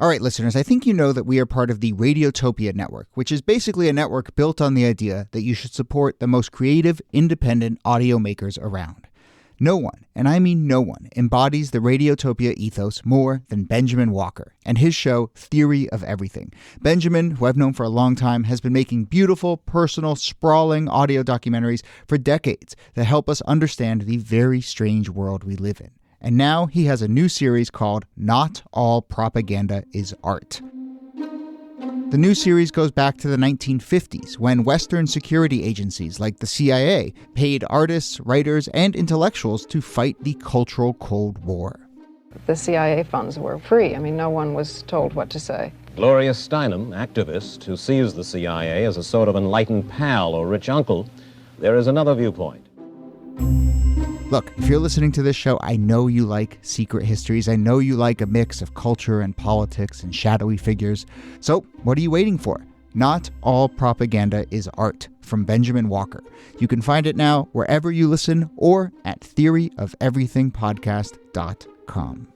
All right, listeners, I think you know that we are part of the Radiotopia network, which is basically a network built on the idea that you should support the most creative, independent audio makers around. No one, and I mean no one, embodies the Radiotopia ethos more than Benjamin Walker and his show Theory of Everything. Benjamin, who I've known for a long time, has been making beautiful, personal, sprawling audio documentaries for decades that help us understand the very strange world we live in. And now he has a new series called Not All Propaganda is Art. The new series goes back to the 1950s when Western security agencies like the CIA paid artists, writers, and intellectuals to fight the cultural Cold War. The CIA funds were free. I mean, no one was told what to say. Gloria Steinem, activist who sees the CIA as a sort of enlightened pal or rich uncle, there is another viewpoint. Look, if you're listening to this show, I know you like secret histories. I know you like a mix of culture and politics and shadowy figures. So what are you waiting for? Not All Propaganda is Art from Benjamin Walker. You can find it now wherever you listen or at theoryofeverythingpodcast.com.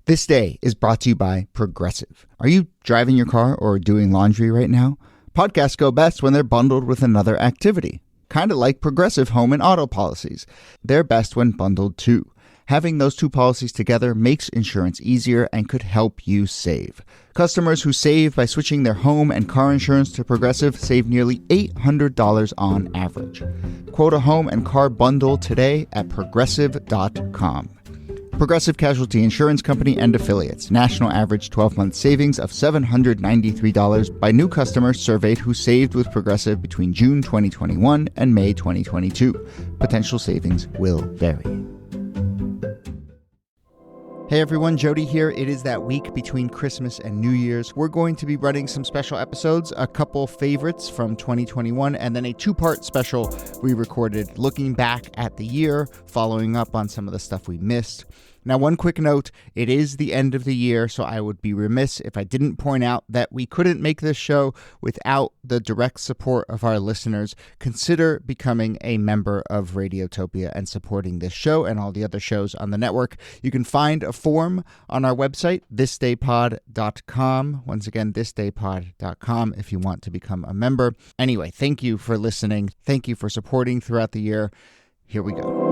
This day is brought to you by Progressive. Are you driving your car or doing laundry right now? Podcasts go best when they're bundled with another activity. Kind of like Progressive home and auto policies. They're best when bundled too. Having those two policies together makes insurance easier and could help you save. Customers who save by switching their home and car insurance to Progressive save nearly $800 on average. Quote a home and car bundle today at Progressive.com. Progressive Casualty Insurance Company and Affiliates. National average 12-month savings of $793 by new customers surveyed who saved with Progressive between June 2021 and May 2022. Potential savings will vary. Hey everyone, Jody here. It is that week between Christmas and New Year's. We're going to be running some special episodes, a couple favorites from 2021, and then a two-part special we recorded looking back at the year, following up on some of the stuff we missed. Now, one quick note, it is the end of the year, so I would be remiss if I didn't point out that we couldn't make this show without the direct support of our listeners. Consider becoming a member of Radiotopia and supporting this show and all the other shows on the network. You can find a form on our website, thisdaypod.com. Once again, thisdaypod.com if you want to become a member. Anyway, thank you for listening. Thank you for supporting throughout the year. Here we go.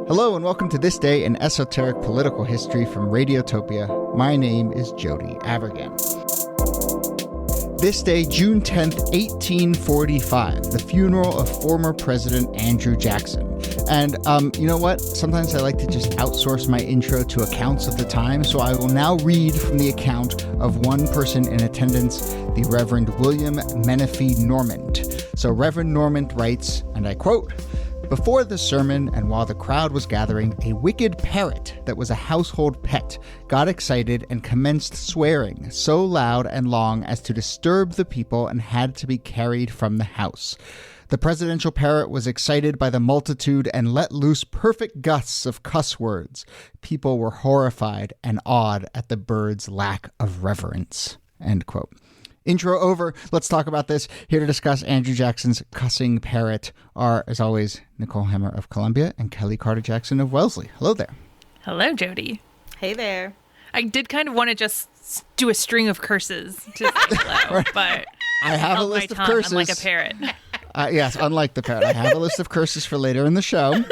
Hello and welcome to This Day in Esoteric Political History from Radiotopia. My name is Jody Avirgan. This day, June 10th, 1845, the funeral of former President Andrew Jackson. And you know what? Sometimes I like to just outsource my intro to accounts of the time, so I will now read from the account of one person in attendance, the Reverend William Menifee Normand. So Reverend Normand writes, and I quote, "Before the sermon and while the crowd was gathering, a wicked parrot that was a household pet got excited and commenced swearing so loud and long as to disturb the people and had to be carried from the house. The presidential parrot was excited by the multitude and let loose perfect gusts of cuss words. People were horrified and awed at the bird's lack of reverence." End quote. Intro over. Let's talk about this. Here to discuss Andrew Jackson's Cussing parrot are, as always, Nicole Hammer of Columbia and Kellie Carter-Jackson of Wellesley. Hello there. Hello, Jody. Hey there. I did kind of want to just do a string of curses to say hello, Right. but I have a list of curses. I'm like a parrot. Yes, unlike the parrot. I have a list of curses for later in the show.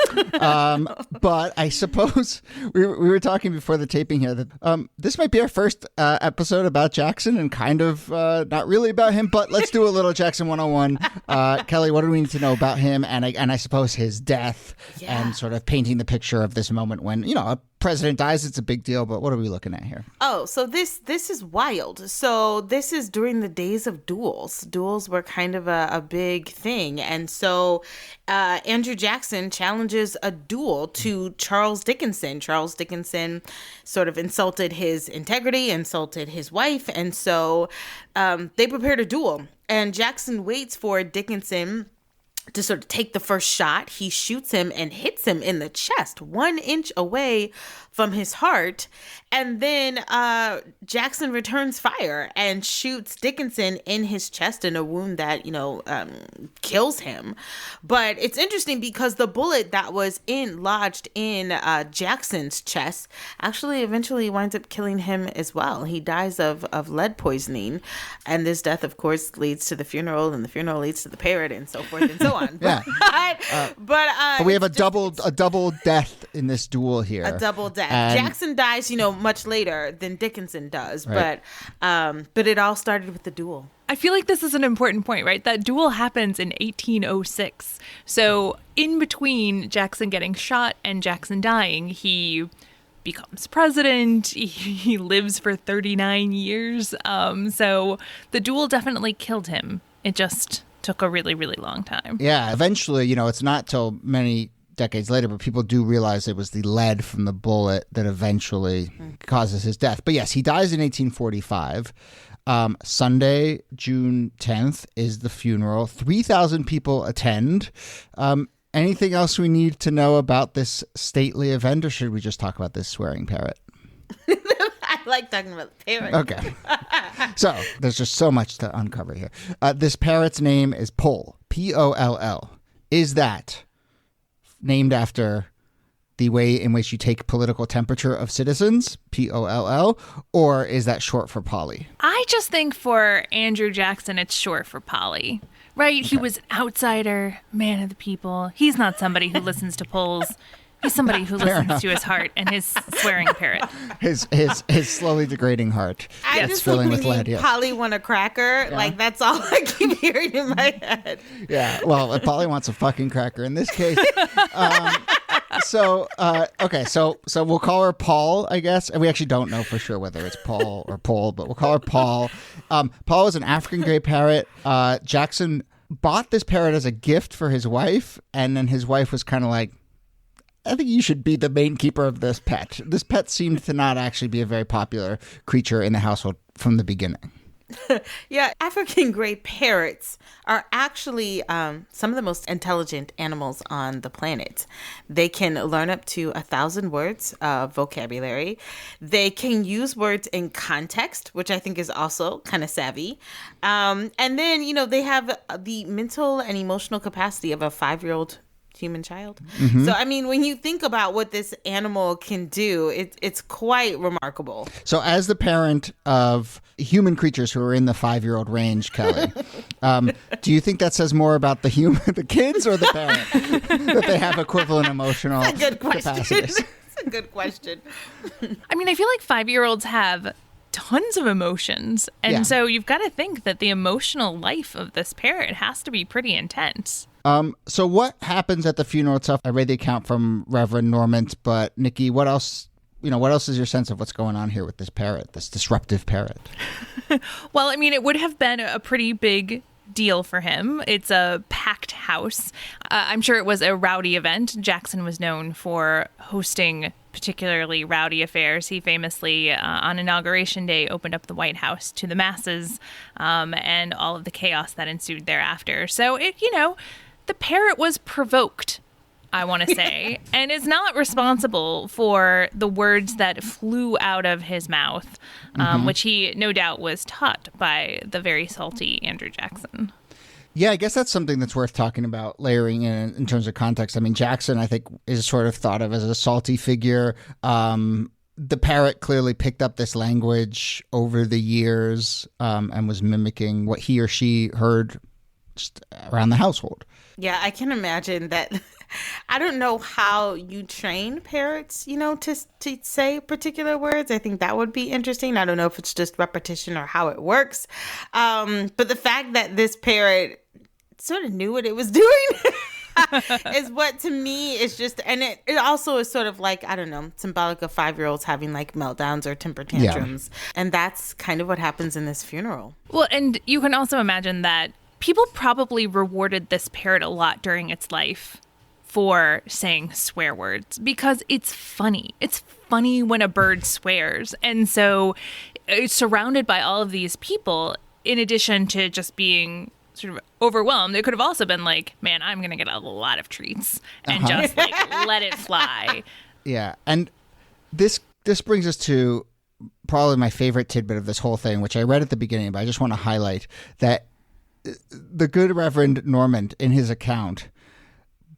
But I suppose we were talking before the taping here that this might be our first episode about Jackson and kind of not really about him, but let's do a little Jackson 101. Kellie, what do we need to know about him and I suppose his death and sort of painting the picture of this moment when, you know, a president dies, it's a big deal, but what are we looking at here? Oh, so this is wild. So this is during the days of duels. Duels were kind of a big thing. And so Andrew Jackson challenges a duel to Charles Dickinson. Charles Dickinson sort of insulted his integrity, insulted his wife. And so they prepared a duel. And Jackson waits for Dickinson to sort of take the first shot. He shoots him and hits him in the chest, 1 inch away from his heart. And then Jackson returns fire and shoots Dickinson in his chest in a wound that, kills him. But it's interesting because the bullet that was lodged in Jackson's chest actually eventually winds up killing him as well. He dies of lead poisoning. And this death, of course, leads to the funeral, and the funeral leads to the parrot, and so forth and so on. Yeah. But we have a double death in this duel here. A double death. And Jackson dies, much later than Dickinson does, right. but it all started with the duel. I feel like this is an important point, right? That duel happens in 1806. So in between Jackson getting shot and Jackson dying, he becomes president. He lives for 39 years. So the duel definitely killed him. It just took a really, really long time. Yeah, eventually, it's not till many decades later, but people do realize it was the lead from the bullet that eventually causes his death. But yes, he dies in 1845. Sunday, June 10th is the funeral. 3,000 people attend. Anything else we need to know about this stately event, or should we just talk about this swearing parrot? I like talking about the parrot. Okay. So there's just so much to uncover here. This parrot's name is Poll, Poll. Is that named after the way in which you take political temperature of citizens, Poll, or is that short for Polly? I just think for Andrew Jackson, it's short for Polly, right? Okay. He was an outsider, man of the people. He's not somebody who listens to polls. He's somebody who listens to his heart and his swearing parrot. His slowly degrading heart. I just filling with lead. Yes. Polly want a cracker. Yeah. Like, that's all I keep hearing in my head. Yeah. Well, Polly wants a fucking cracker in this case. So we'll call her Paul, I guess. And we actually don't know for sure whether it's Paul or Pole, but we'll call her Paul. Paul is an African gray parrot. Jackson bought this parrot as a gift for his wife, and then his wife was kind of like, I think you should be the main keeper of this pet. This pet seemed to not actually be a very popular creature in the household from the beginning. Yeah, African gray parrots are actually some of the most intelligent animals on the planet. They can learn up to 1,000 words of vocabulary. They can use words in context, which I think is also kind of savvy. And then, they have the mental and emotional capacity of a 5-year-old human child. Mm-hmm. So, I mean, when you think about what this animal can do, it's quite remarkable. So as the parent of human creatures who are in the 5-year-old range, Kellie, do you think that says more about the kids or the parent? That they have equivalent emotional capacities? That's a good question. I mean, I feel like 5-year-olds have tons of emotions. And so you've got to think that the emotional life of this parrot has to be pretty intense. So what happens at the funeral itself? I read the account from Reverend Normant, but Niki, what else is your sense of what's going on here with this parrot, this disruptive parrot? Well, I mean, it would have been a pretty big deal for him. It's a packed house. I'm sure it was a rowdy event. Jackson was known for hosting particularly rowdy affairs. He famously, on Inauguration Day, opened up the White House to the masses, and all of the chaos that ensued thereafter. So the parrot was provoked, I want to say, and is not responsible for the words that flew out of his mouth, which he no doubt was taught by the very salty Andrew Jackson. Yeah, I guess that's something that's worth talking about, layering in terms of context. I mean, Jackson, I think, is sort of thought of as a salty figure. The parrot clearly picked up this language over the years and was mimicking what he or she heard just around the household. Yeah, I can imagine that. I don't know how you train parrots, to say particular words. I think that would be interesting. I don't know if it's just repetition or how it works. But the fact that this parrot sort of knew what it was doing is what, to me, is just, and it also is sort of like, I don't know, symbolic of 5-year-olds having like meltdowns or temper tantrums. Yeah. And that's kind of what happens in this funeral. Well, and you can also imagine that people probably rewarded this parrot a lot during its life for saying swear words because it's funny. It's funny when a bird swears. And so it's surrounded by all of these people, in addition to just being sort of overwhelmed. It could have also been like, man, I'm going to get a lot of treats and just like let it fly. Yeah. And this brings us to probably my favorite tidbit of this whole thing, which I read at the beginning, but I just want to highlight that the good Reverend Normand in his account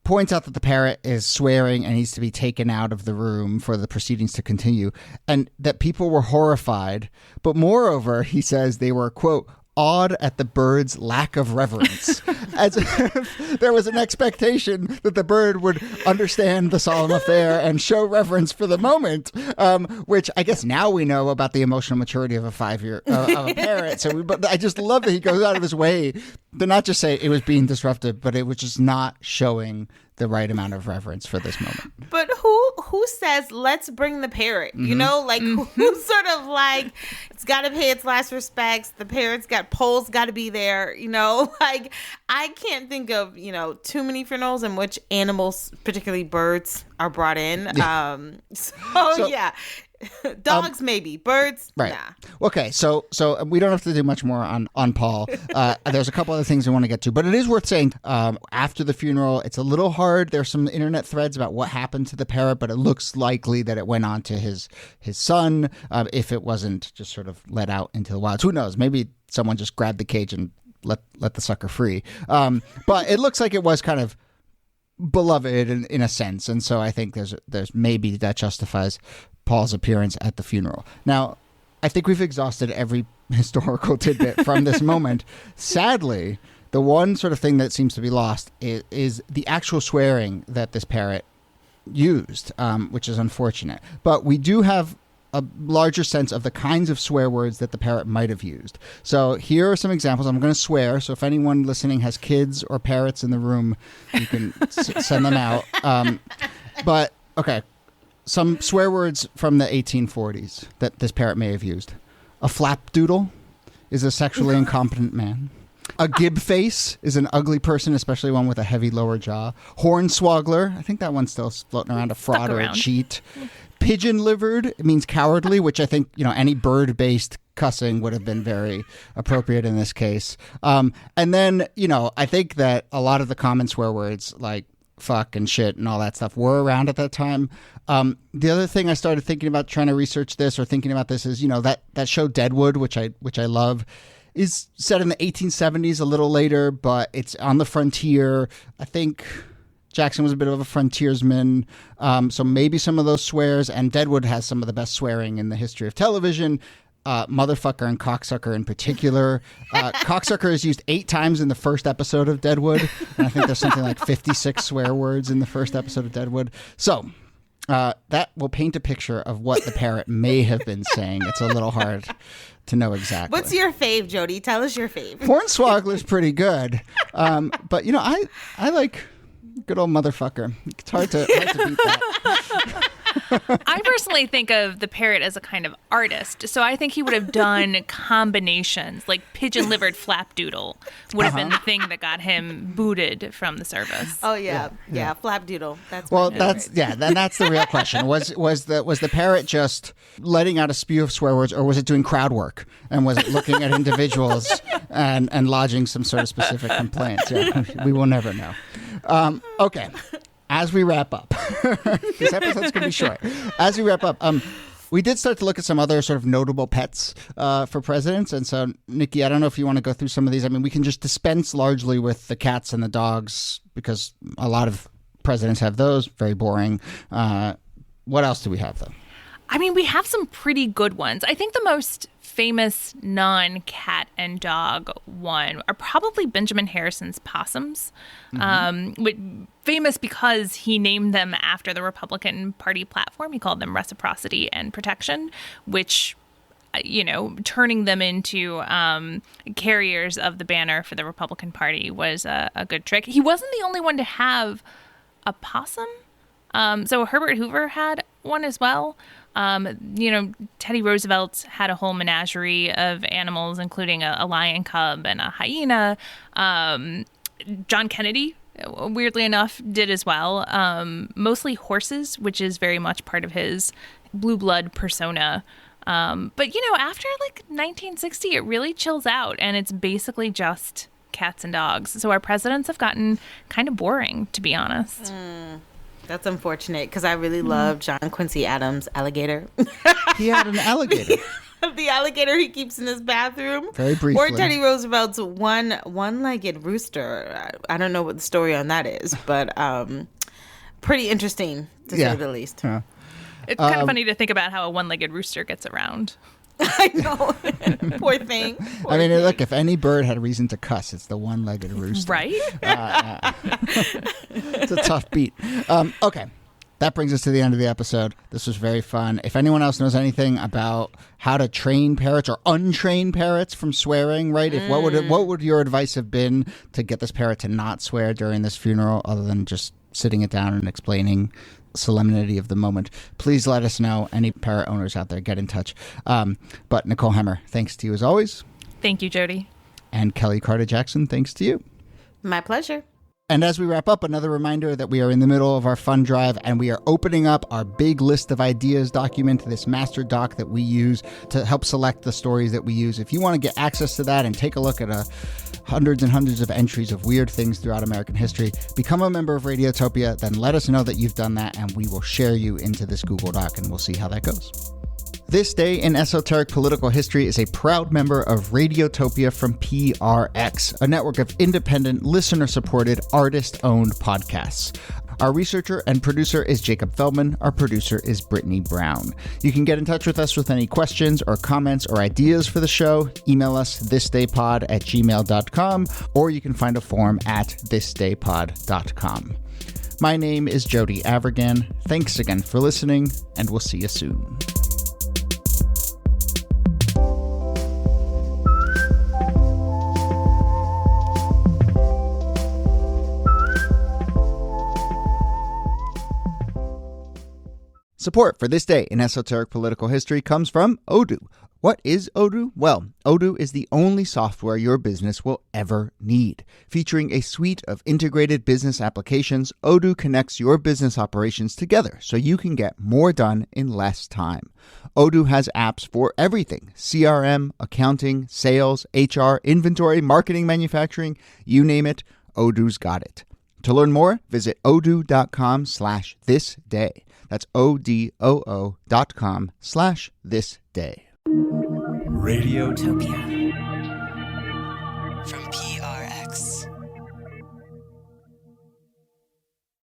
points out that the parrot is swearing and needs to be taken out of the room for the proceedings to continue, and that people were horrified. But moreover, he says they were, quote, awed at the bird's lack of reverence, as if there was an expectation that the bird would understand the solemn affair and show reverence for the moment, which I guess now we know about the emotional maturity of a 5-year of a parrot. So, but I just love that he goes out of his way to not just say it was being disruptive, but it was just not showing the right amount of reverence for this moment. But who says let's bring the parrot? You know, like who's sort of like it's got to pay its last respects. The parrot's got poles, got to be there. You know, like I can't think of too many funerals in which animals, particularly birds, are brought in. Yeah. So yeah. Dogs, maybe. Birds, right. nah. Okay, so we don't have to do much more on Paul. There's a couple other things I want to get to, but it is worth saying after the funeral, it's a little hard. There's some internet threads about what happened to the parrot, but it looks likely that it went on to his son, if it wasn't just sort of let out into the wilds. Who knows? Maybe someone just grabbed the cage and let the sucker free. But it looks like it was kind of beloved in a sense, and so I think there's maybe that justifies Paul's appearance at the funeral. Now, I think we've exhausted every historical tidbit from this moment. Sadly, the one sort of thing that seems to be lost is the actual swearing that this parrot used, which is unfortunate. But we do have a larger sense of the kinds of swear words that the parrot might have used. So here are some examples. I'm going to swear, so if anyone listening has kids or parrots in the room, you can send them out. But, okay. Some swear words from the 1840s that this parrot may have used. A flapdoodle is a sexually incompetent man. A gib face is an ugly person, especially one with a heavy lower jaw. Hornswoggler, I think that one's still floating around, a fraud or a cheat. Pigeon-livered, it means cowardly, which I think, any bird-based cussing would have been very appropriate in this case. And then, I think that a lot of the common swear words like fuck and shit and all that stuff were around at that time. The other thing I started thinking about trying to research this or thinking about this is, that show Deadwood, which I love, is set in the 1870s, a little later, but it's on the frontier. I think Jackson was a bit of a frontiersman, so maybe some of those swears, and Deadwood has some of the best swearing in the history of television. Motherfucker and cocksucker in particular. Cocksucker is used 8 times in the first episode of Deadwood, and I think there's something like 56 swear words in the first episode of Deadwood. So that will paint a picture of what the parrot may have been saying. It's a little hard to know exactly. What's your fave, Jody? Tell us your fave. Hornswoggler's pretty good, but I like good old motherfucker. It's hard to beat that. I personally think of the parrot as a kind of artist, so I think he would have done combinations, like pigeon-livered flapdoodle would have been the thing that got him booted from the service. Oh yeah, flapdoodle. That's that's the real question. Was the parrot just letting out a spew of swear words, or was it doing crowd work, and was it looking at individuals and lodging some sort of specific complaints? Yeah, we will never know. Okay. As we wrap up, this episode's going to be short. As we wrap up, we did start to look at some other sort of notable pets for presidents. And so, Niki, I don't know if you want to go through some of these. I mean, we can just dispense largely with the cats and the dogs because a lot of presidents have those. Very boring. What else do we have, though? I mean, we have some pretty good ones. I think the most famous non-cat and dog one are probably Benjamin Harrison's possums. Famous because he named them after the Republican Party platform. He called them reciprocity and protection, which, turning them into carriers of the banner for the Republican Party was a good trick. He wasn't the only one to have a possum. So Herbert Hoover had one as well. Teddy Roosevelt had a whole menagerie of animals, including a lion cub and a hyena. John Kennedy, weirdly enough, did as well. Mostly horses, which is very much part of his blue blood persona. But after like 1960, it really chills out, and it's basically just cats and dogs. So our presidents have gotten kind of boring, to be honest. That's unfortunate because I really love John Quincy Adams' alligator. He had an alligator. The alligator he keeps in his bathroom. Very briefly. Or Teddy Roosevelt's one-legged rooster. I don't know what the story on that is, but pretty interesting to say the least. Yeah. It's kind of funny to think about how a one-legged rooster gets around. I know. Poor thing. I mean, look, if any bird had a reason to cuss, it's the one-legged rooster. Right? It's a tough beat. Okay. That brings us to the end of the episode. This was very fun. If anyone else knows anything about how to train parrots or untrain parrots from swearing, right? If what would your advice have been to get this parrot to not swear during this funeral, other than just sitting it down and explaining solemnity of the moment? Please let us know. Any parrot owners out there, get in touch. But Nicole Hemmer, thanks to you as always. Thank you, Jody. And Kellie Carter-Jackson, thanks to you. My pleasure. And as we wrap up, another reminder that we are in the middle of our fund drive and we are opening up our big list of ideas document, this master doc that we use to help select the stories that we use. If you want to get access to that and take a look at hundreds and hundreds of entries of weird things throughout American history, become a member of Radiotopia, then let us know that you've done that and we will share you into this Google Doc and we'll see how that goes. This Day in Esoteric Political History is a proud member of Radiotopia from PRX, a network of independent, listener-supported, artist-owned podcasts. Our researcher and producer is Jacob Feldman. Our producer is Brittany Brown. You can get in touch with us with any questions or comments or ideas for the show. Email us thisdaypod@gmail.com, or you can find a form at thisdaypod.com. My name is Jody Avirgan. Thanks again for listening, and we'll see you soon. Support for This Day in Esoteric Political History comes from Odoo. What is Odoo? Well, Odoo is the only software your business will ever need. Featuring a suite of integrated business applications, Odoo connects your business operations together so you can get more done in less time. Odoo has apps for everything: CRM, accounting, sales, HR, inventory, marketing, manufacturing, you name it, Odoo's got it. To learn more, visit odoo.com/thisday. That's odoo.com/thisday. Radiotopia.